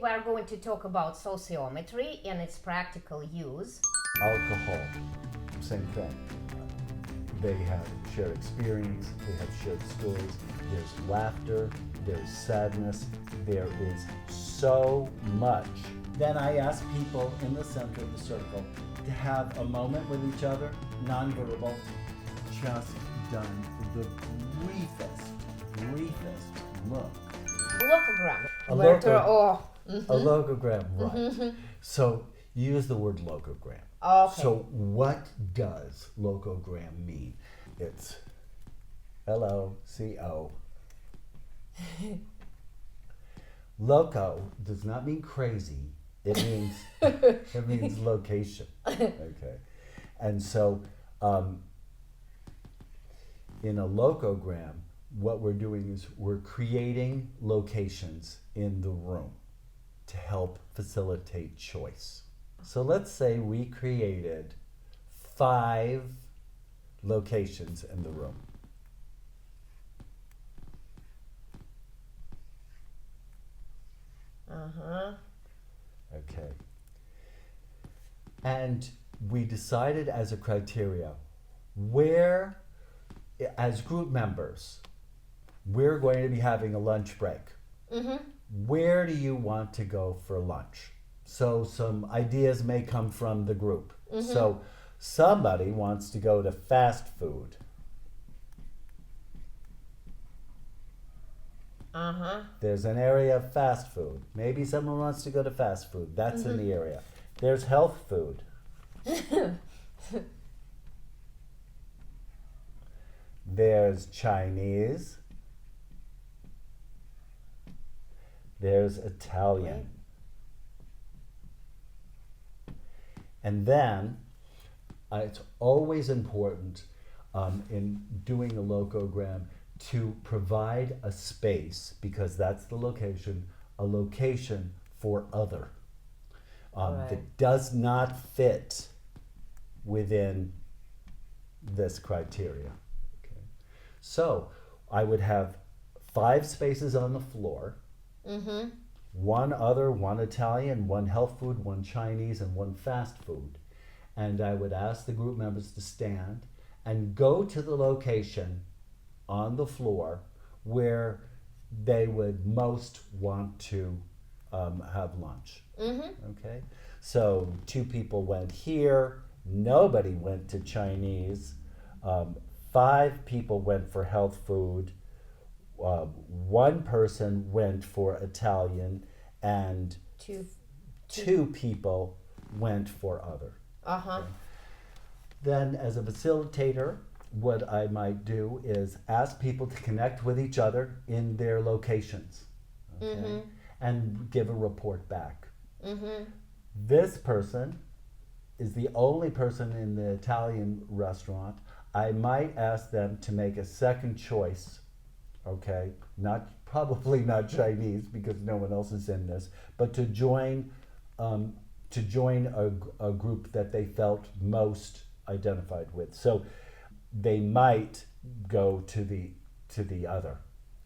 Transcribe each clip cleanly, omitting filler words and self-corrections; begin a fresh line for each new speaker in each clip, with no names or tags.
we are going to talk about sociometry and its practical use.
Alcohol, same thing. They have shared experience, they have shared stories. There's laughter, there's sadness, there is so much. Then I ask people in the center of the circle to have a moment with each other, nonverbal, just done the briefest look.
Logogram.
A logogram, right. So use the word logogram.
Okay.
So what does logogram mean? It's L-O-C-O. Loco does not mean crazy. It means location. Okay. And so in a logogram, what we're doing is we're creating locations in the room to help facilitate choice. So let's say we created 5 locations in the room. Okay. And we decided as a criteria where, as group members, we're going to be having a lunch break. Where do you want to go for lunch? So some ideas may come from the group. So somebody wants to go to fast food. There's an area of fast food. Maybe someone wants to go to fast food. That's in the area. There's health food. There's Chinese. There's Italian. And then it's always important in doing a logogram to provide a space, because that's the location, a location for other that does not fit within this criteria. Okay. So I would have 5 spaces on the floor, 1 other, 1 Italian, 1 health food, 1 Chinese, and 1 fast food. And I would ask the group members to stand and go to the location on the floor where they would most want to have lunch. Okay, so 2 people went here, nobody went to Chinese, 5 people went for health food, 1 person went for Italian, and 2 people went for other. Okay. Then as a facilitator, what I might do is ask people to connect with each other in their locations, okay? And give a report back. This person is the only person in the Italian restaurant. I might ask them to make a second choice, okay? Probably not Chinese, because no one else is in this, but to join a group that they felt most identified with. So they might go to the other.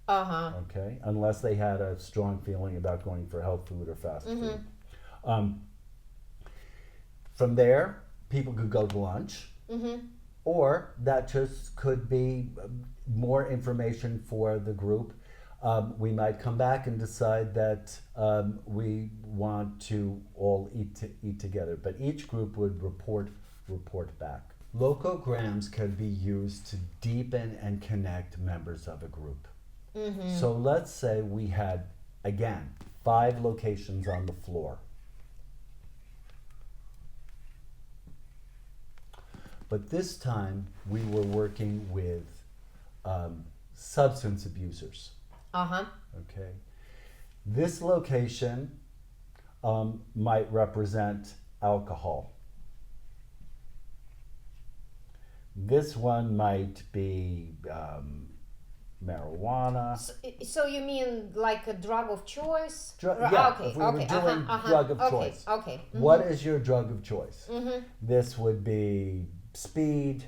Okay, unless they had a strong feeling about going for health food or fast food. From there, people could go to lunch, or that just could be more information for the group. We might come back and decide that we want to all eat together, but each group would report back. Locograms can be used to deepen and connect members of a group. So let's say we had, again, 5 locations on the floor. But this time we were working with substance abusers. Okay. This location might represent alcohol. This one might be marijuana.
So you mean like a drug of choice?
Yeah, if we were doing drug of choice.
Okay.
What is your drug of choice? This would be speed,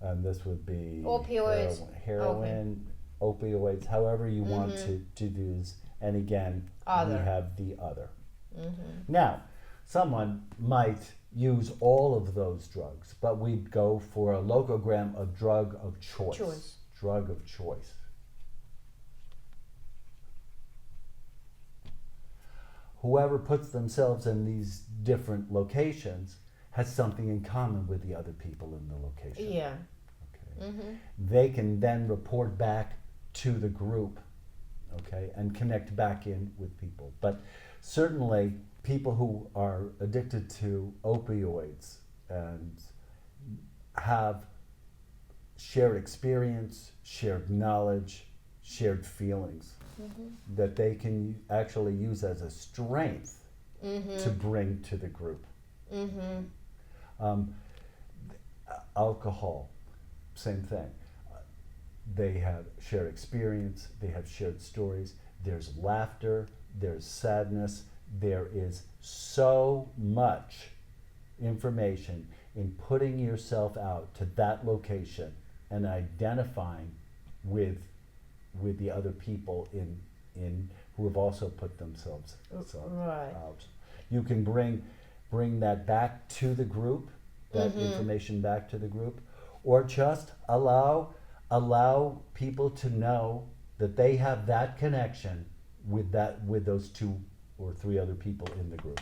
and this would be
opioids,
heroin, opioids, however you want to do this. and again,
Other.
we have the other.
Mm-hmm.
Now, someone might use all of those drugs, but we'd go for a logogram of drug of choice. Drug of choice. Whoever puts themselves in these different locations has something in common with the other people in the location.
Yeah.
Okay.
Mm-hmm.
They can then report back to the group, okay, and connect back in with people. But certainly, people who are addicted to opioids and have shared experience, shared knowledge, shared feelings that they can actually use as a strength to bring to the group. Alcohol, same thing. They have shared experience, they have shared stories, there's laughter, there's sadness, there is so much information in putting yourself out to that location and identifying with the other people in who have also put themselves
Right.
out. You can bring that back to the group, that information back to the group, or just allow people to know that they have that connection with those 2 or 3 other people in the group.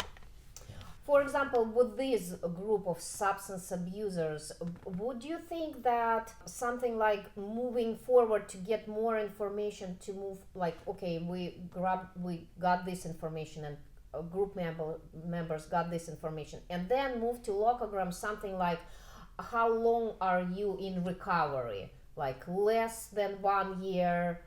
For example, with this group of substance abusers, would you think that something like moving forward to get more information to move, like, okay, we got this information and group members got this information, and then move to logogram, something like, how long are you in recovery? Like less than 1 year,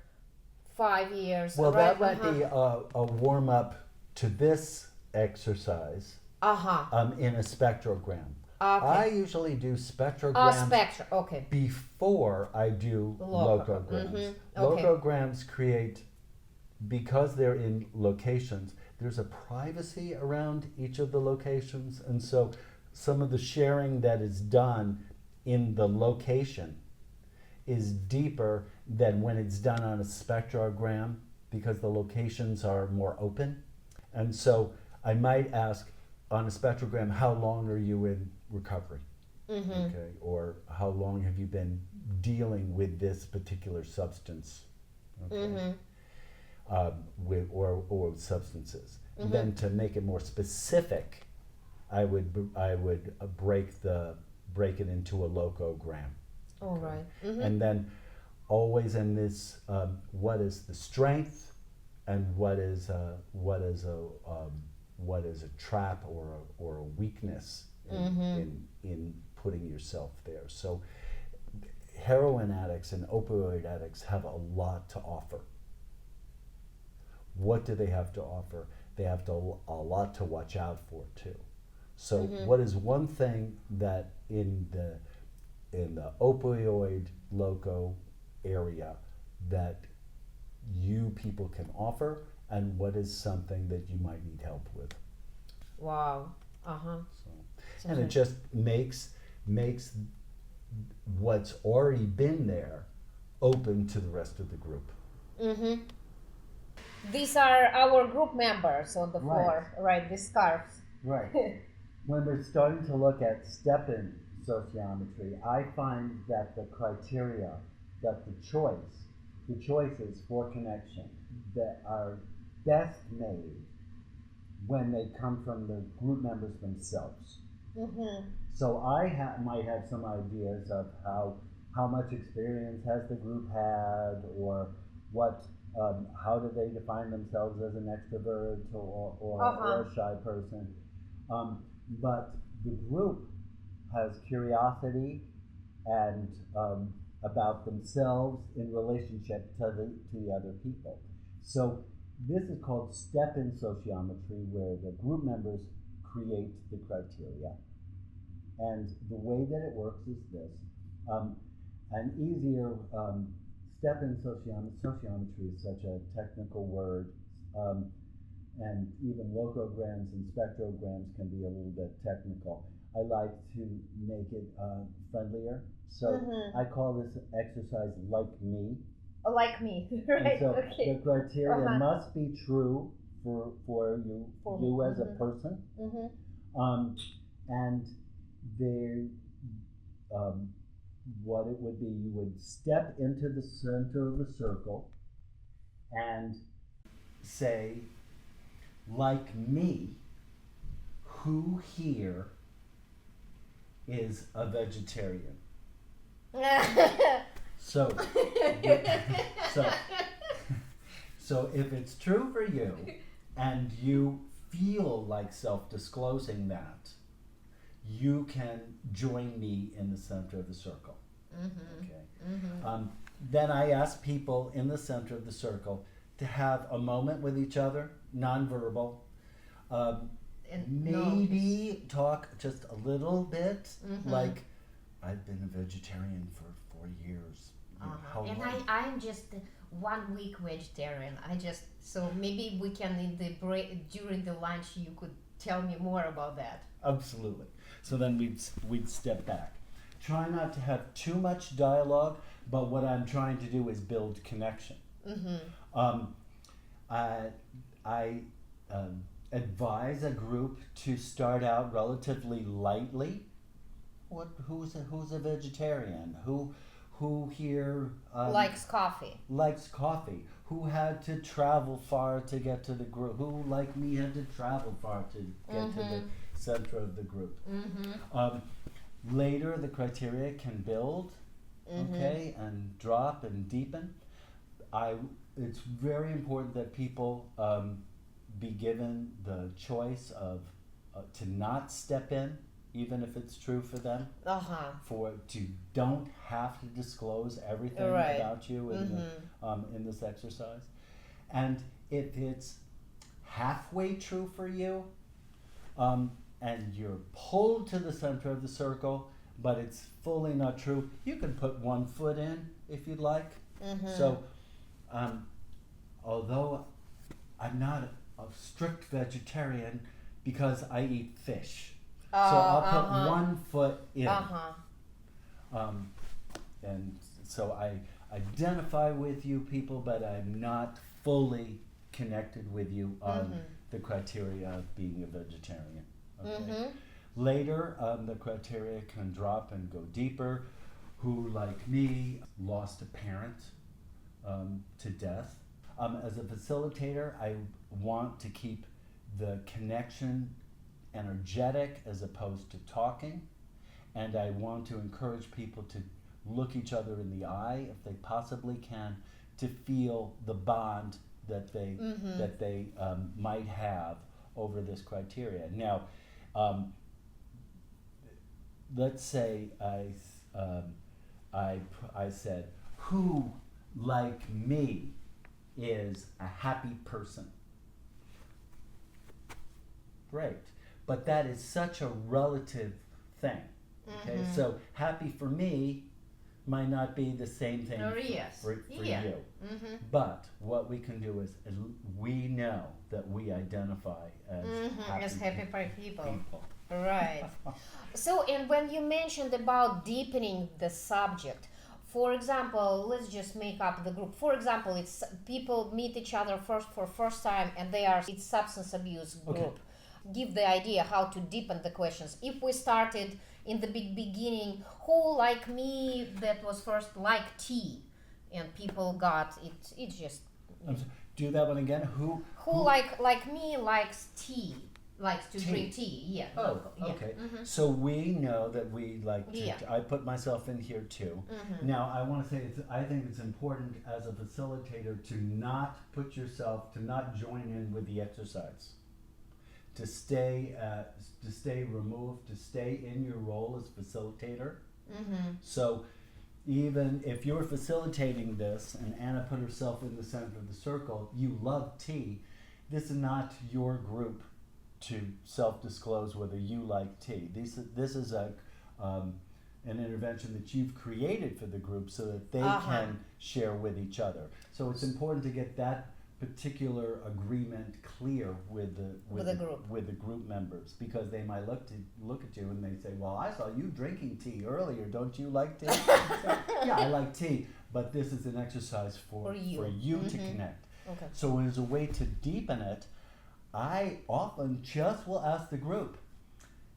5 years?
Well,
right?
that might be a warm up to this exercise. In a spectrogram.
Okay.
I usually do spectrograms
Okay.
before I do locograms.
Okay.
Locograms create, because they're in locations, there's a privacy around each of the locations, and so some of the sharing that is done in the location is deeper than when it's done on a spectrogram, because the locations are more open. And so I might ask, on a spectrogram, how long are you in recovery? Okay, or how long have you been dealing with this particular substance? Okay. Or substances. Then to make it more specific, I would break it into a logogram.
All right.
And then always in this, what is the strength, and what is a trap or a weakness in putting yourself there. So heroin addicts and opioid addicts have a lot to offer. What do they have to offer? They have a lot to watch out for too. So what is one thing that in the opioid loco area that you people can offer, and what is something that you might need help with?
Wow.
So, and it just makes what's already been there open to the rest of the group.
These are our group members on the floor, right? These scarves.
Right. When we're starting to look at Steppin sociometry, I find that the criteria, that the choices for connection that are best made when they come from the group members themselves. So I might have some ideas of how much experience has the group had, or what, how do they define themselves as an extrovert or a shy person. But the group has curiosity and about themselves in relationship to the other people. So this is called Steppin sociometry, where the group members create the criteria. And the way that it works is this. An easier Steppin sociometry is such a technical word, and even locograms and spectrograms can be a little bit technical. I like to make it friendlier. So I call this exercise like me.
Like me,
And
right?
so
Okay.
the criteria
Uh-huh.
must be true for you,
For
you
me.
as a person.
Mm-hmm.
And there, um, what it would be, you would step into the center of the circle and say, like me, who here is a vegetarian? So, so, so if it's true for you and you feel like self-disclosing that, you can join me in the center of the circle.
Mm-hmm.
Okay.
Mm-hmm.
Then I ask people in the center of the circle to have a moment with each other, nonverbal.
And
Maybe talk just a little bit,
Mm-hmm.
like, I've been a vegetarian for 4 years. You know, how
And
long?
I'm just 1 week vegetarian. So maybe we can in the break during the lunch you could tell me more about that.
Absolutely. So then we'd step back. Try not to have too much dialogue, but what I'm trying to do is build connection.
Mm-hmm.
I advise a group to start out relatively lightly. Who's a vegetarian? Who here
Likes coffee.
likes coffee? Who had to travel far to get to the group? Who, like me, had to travel far to get to the center of the group?
Mm-hmm.
Later, the criteria can build, okay, and drop and deepen. It's very important that people be given the choice of to not step in, even if it's true for them. Don't have to disclose everything
Right.
about you in this exercise. And if it's halfway true for you, and you're pulled to the center of the circle, but it's fully not true, you can put one foot in if you'd like. So, although I'm not a strict vegetarian because I eat fish, so I'll put one foot in. And so I identify with you people, but I'm not fully connected with you on the criteria of being a vegetarian. Okay. Later, the criteria can drop and go deeper. Who, like me, lost a parent to death. As a facilitator, I want to keep the connection energetic as opposed to talking, and I want to encourage people to look each other in the eye if they possibly can, to feel the bond that they might have over this criteria. Now, let's say I said, who like me is a happy person? Great, but that is such a relative thing. Okay, so happy for me might not be the same thing for you. But what we can do is we know that we identify as
happy people. Right. So, and when you mentioned about deepening the subject, for example, let's just make up the group. For example, it's people meet each other for first time and it's substance abuse group.
Okay.
Give the idea how to deepen the questions. If we started in the beginning, who like me that was first like tea, and people got it. It's just.
Do that one again. Who
like me likes tea. Likes to drink tea, yeah.
Oh, okay. So we know that we like to.
Yeah.
I put myself in here too. Now I want to say I think it's important as a facilitator to not join in with the exercise. To stay removed, to stay in your role as facilitator. So even if you're facilitating this and Anna put herself in the center of the circle, you love tea, this is not your group to self-disclose whether you like tea. This is an intervention that you've created for the group so that they can share with each other. So it's important to get that particular agreement clear with the group members, because they might look at you and they say, well, I saw you drinking tea earlier, don't you like tea? So, yeah, I like tea, but this is an exercise for you to connect.
Okay.
So as a way to deepen it, I often just will ask the group,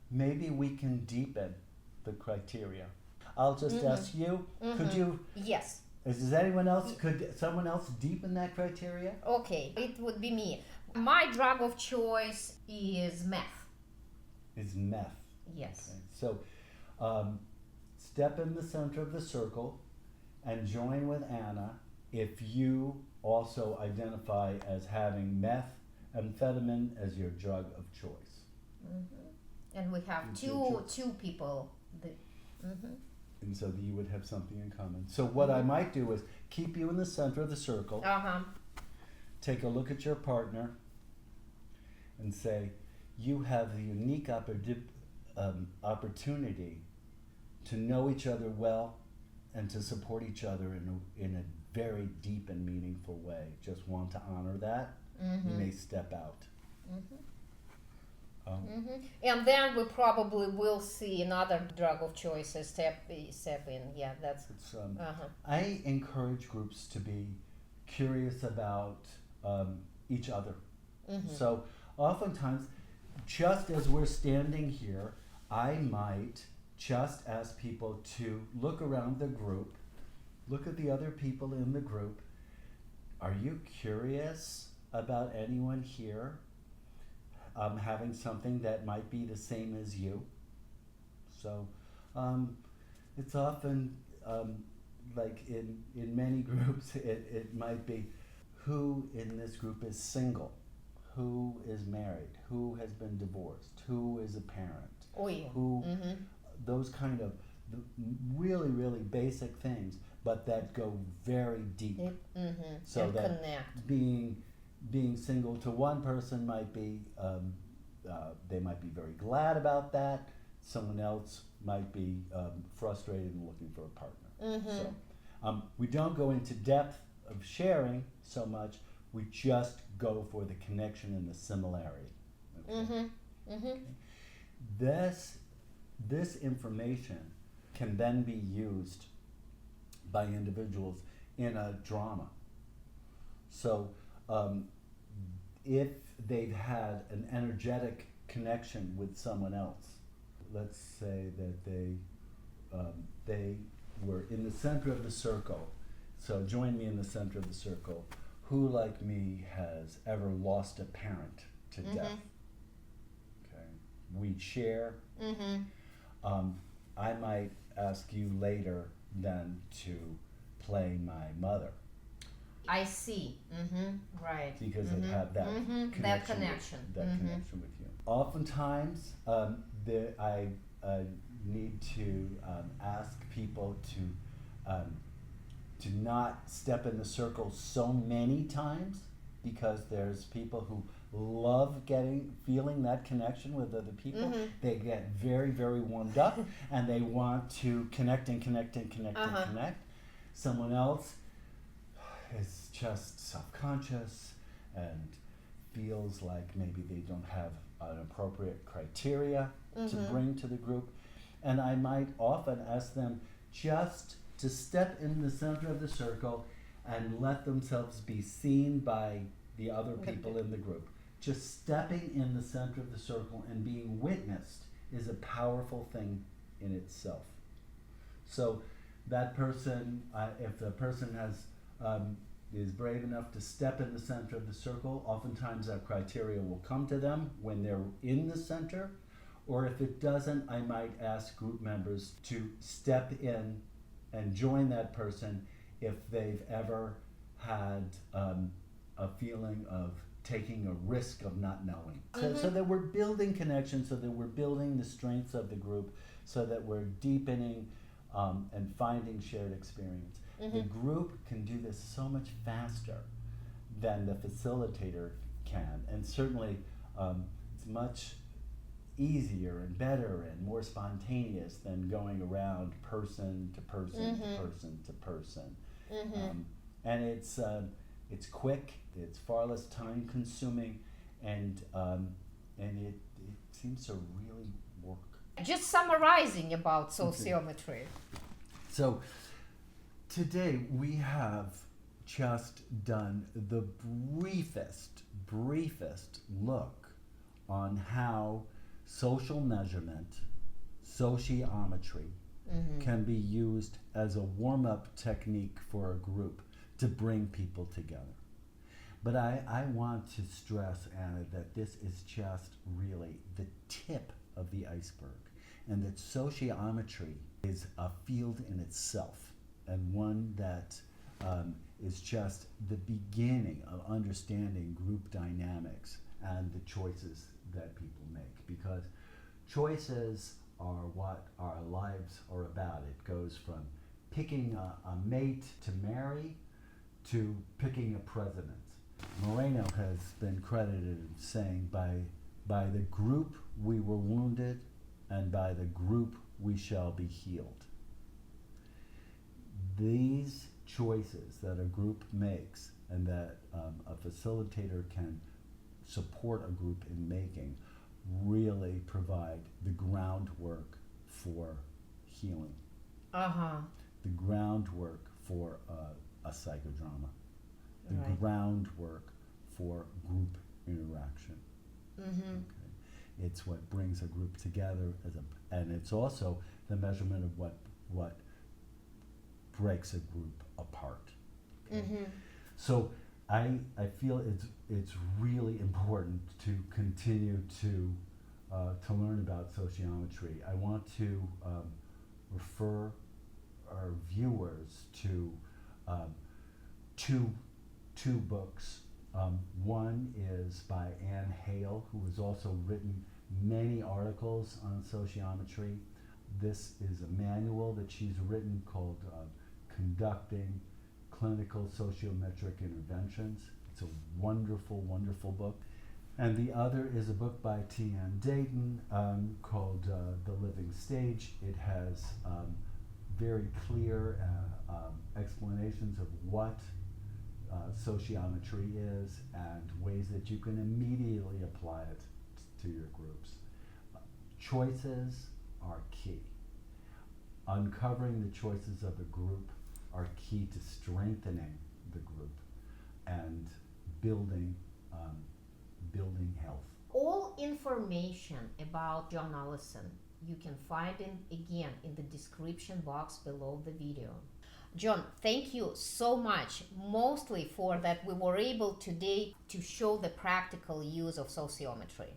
maybe we can deepen the criteria. I'll just ask you, could you,
Yes.
does anyone else, could someone else deepen that criteria?
Okay, it would be me. My drug of choice is meth.
Is meth.
Yes.
Okay. So step in the center of the circle and join with Anna if you also identify as having methamphetamine as your drug of choice.
And we have two people.
And so you would have something in common. So what I might do is keep you in the center of the circle, take a look at your partner, and say, you have the unique opportunity to know each other well and to support each other in a very deep and meaningful way. Just want to honor that. You may step out.
And then we probably will see another drug of choice step in. Yeah, that's.
I encourage groups to be curious about each other. So oftentimes, just as we're standing here, I might just ask people to look around the group, look at the other people in the group. Are you curious about anyone here having something that might be the same as you? So it's often like in many groups, it might be who in this group is single, who is married, who has been divorced, who is a parent, who those kind of really, really basic things, but that go very deep. So
and
that
connect.
Being single to one person might be, they might be very glad about that. Someone else might be frustrated and looking for a partner. So we don't go into depth of sharing so much. We just go for the connection and the similarity. Okay? Okay. This information can then be used by individuals in a drama. So if they've had an energetic connection with someone else, let's say that they were in the center of the circle. So join me in the center of the circle. Who, like me, has ever lost a parent to death? Okay, we share. I might ask you later then to play my mother.
I see. Right.
Because I have that connection.
That connection.
Connection with you. Oftentimes, I need to ask people to not step in the circle so many times, because there's people who love feeling that connection with other people. They get very, very warmed up and they want to connect and connect and connect and connect. Someone else is just self-conscious and feels like maybe they don't have an appropriate criteria to bring to the group. And I might often ask them just to step in the center of the circle and let themselves be seen by the other people in the group. Just stepping in the center of the circle and being witnessed is a powerful thing in itself. So that person, if the person is brave enough to step in the center of the circle, oftentimes that criteria will come to them when they're in the center. Or if it doesn't, I might ask group members to step in and join that person if they've ever had a feeling of taking a risk of not knowing. So that we're building connections, so that we're building the strengths of the group, so that we're deepening and finding shared experience. The group can do this so much faster than the facilitator can, and certainly it's much easier and better and more spontaneous than going around person to person to person to person. And it's quick, it's far less time consuming, and it seems to really work.
Just summarizing about sociometry.
So Today we have just done the briefest look on how social measurement, sociometry, can be used as a warm-up technique for a group to bring people together. But I want to stress, Anna, that this is just really the tip of the iceberg, and that sociometry is a field in itself, and one that is just the beginning of understanding group dynamics and the choices that people make. Because choices are what our lives are about. It goes from picking a mate to marry to picking a president. Moreno has been credited saying, by the group we were wounded, and by the group we shall be healed. These choices that a group makes and that a facilitator can support a group in making really provide the groundwork for healing. The groundwork for a psychodrama. The groundwork for group interaction. Okay. It's what brings a group together, and it's also the measurement of what breaks a group apart. Okay? So I feel it's really important to continue to learn about sociometry. I want to refer our viewers to two books. One is by E.Hale, who has also written many articles on sociometry. This is a manual that she's written called Conducting Clinical Sociometric Interventions. It's a wonderful, wonderful book. And the other is a book by Tian, Dayton, called The Living Stage. It has very clear explanations of what sociometry is and ways that you can immediately apply it to your groups. Choices are key. Uncovering the choices of a group are key to strengthening the group and building health.
All information about John Olesen you can find again in the description box below the video. John, thank you so much, mostly for that we were able today to show the practical use of sociometry.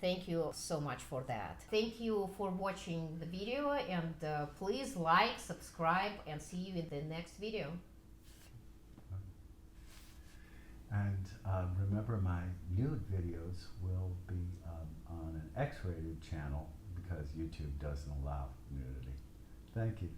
Thank you so much for that. Thank you for watching the video, and please like, subscribe, and see you in the next video.
And remember, my nude videos will be on an X-rated channel because YouTube doesn't allow nudity. Thank you.